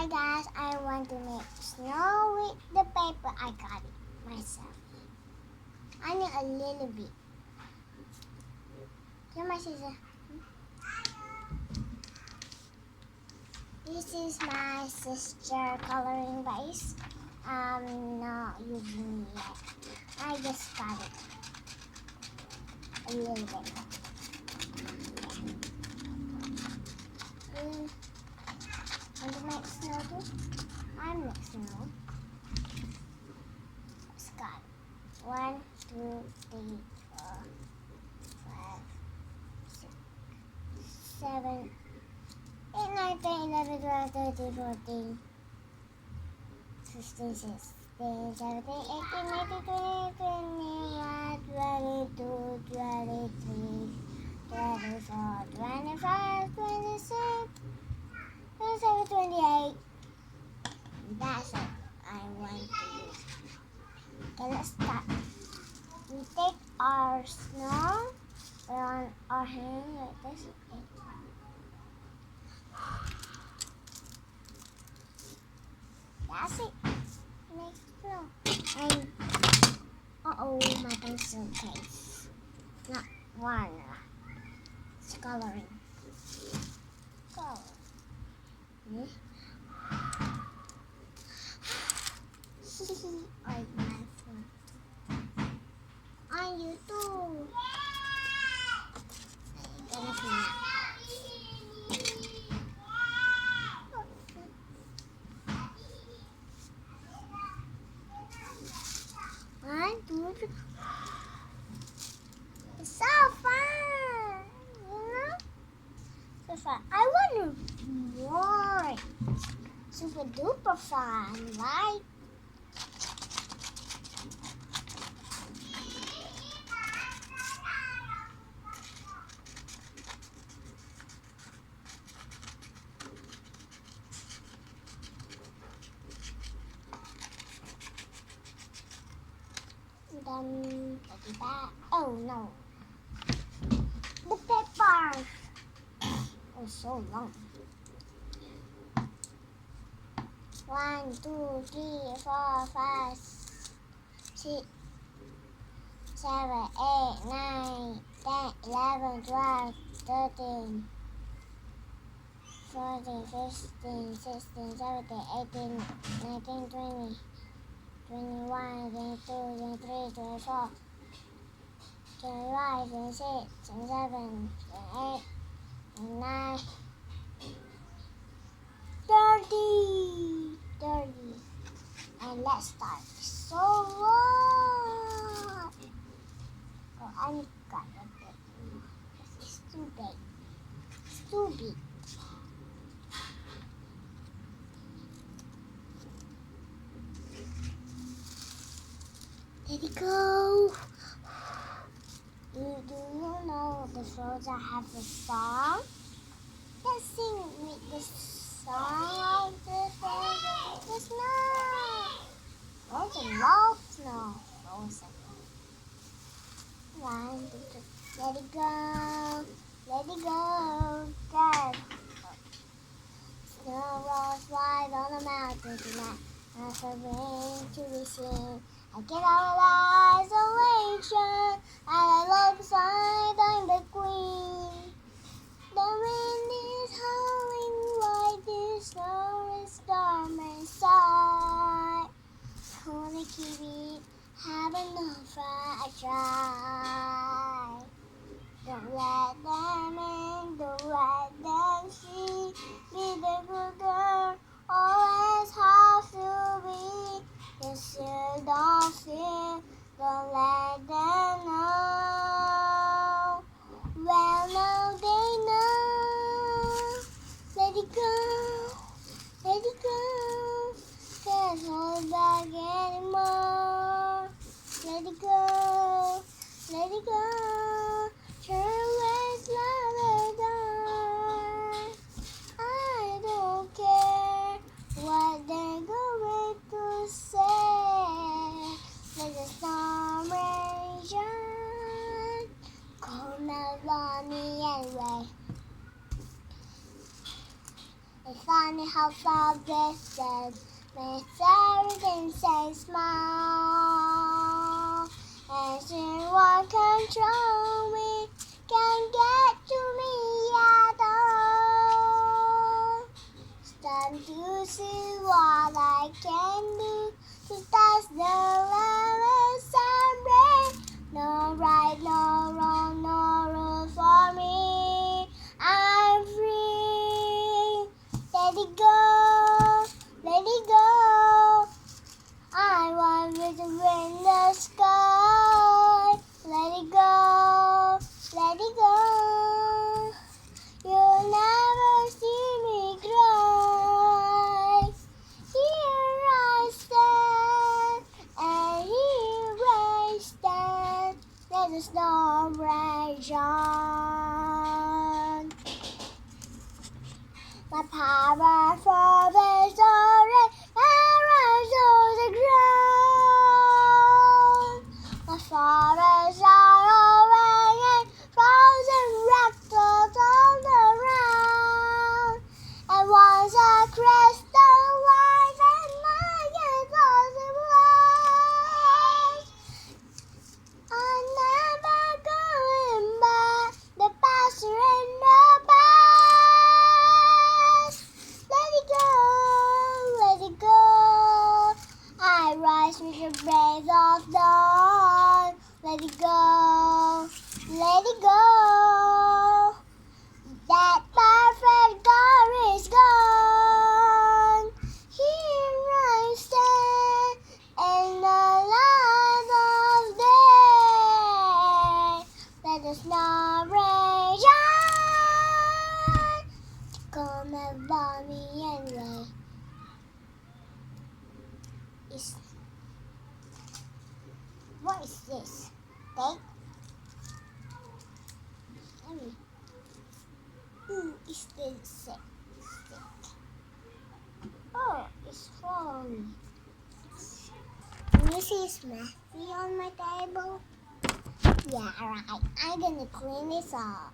Hi guys, I want to make snow with the paper. I got it myself. I need a little bit. Here, my sister. This is my sister coloring base. Not using it yet. I just got it. A little bit. Want to make snow too? I make snow. Let's got 1, 2, 3, 4, 5, 6, 7, 8, 9, 10, 11, 12, 13, 14, 15, 16, 17, 18, 19, 20, 21, 22, 23, 24, 25, 26, 27, 28. That's it. I want to use. Okay, let's start. We take our snow, put on our hand like this. That's it. Make snow. And my pencil case. Not water. It's coloring. Color. Like my phone. On you too. Gonna finish. 1, 2, 3. It's so fun, you know? So fun. I want more. Super duper fun, right? Then take it back. Oh no. The paper. Oh, so long. 1, 2, 3, 4, 5, 6, 7, 8, 9, 10, 11, 12, 13, 14, 15, 16, 17, 18, 19, 20, 21, 22, 23, 24, 25, 26, 27, 28, 29, 30. And let's start. So long. Oh, I got a bit. This is too big. It's too big. There we go. Do you know the Frozen have a song? Let's sing with the song of the Frozen with the snow. Frozen love snow. Frozen. 1, 2, 3. Let it go. Let it go. Go. Snow rolls wide on the mountain tonight. As the rain to be seen. I get our isolation. And I look inside, I'm the queen. The wind is howling white, the snow is storm inside. Wanna keep it, have enough, I try. Don't let them in, don't let them see. Be the good girl, always have to be. Yes, you don't fear, don't let them know. Well, now they know. Let it go, let it go. Can't hold back anymore. Let it go. out of distance, makes everything say smile. And anyone control me, can't get to me at all. Stand to see what I can do to touch the limits and break. No right, no wrong, no rule for me. I'm free. Let it go, let it go. I want with the wind in the sky. Let it go, let it go. You'll never see me cry. Here I stand, and here I stand. Let the storm rage on. My power for victory, arrows to the ground. My fathers are away and frozen wrecks all around. And once a crystal light and light is possible. I'm never going back. The past are in the past. Let it go, let it go. I rise with the breath of dawn. Let it go, let it go. That perfect door is gone. Here I stand in the light of day. Let the snow rage on. Come and bomb me anyway. What is this? Steak? It's the steak. Oh, it's wrong. Can you see it's messy on my table? Yeah, right. I'm gonna clean this up.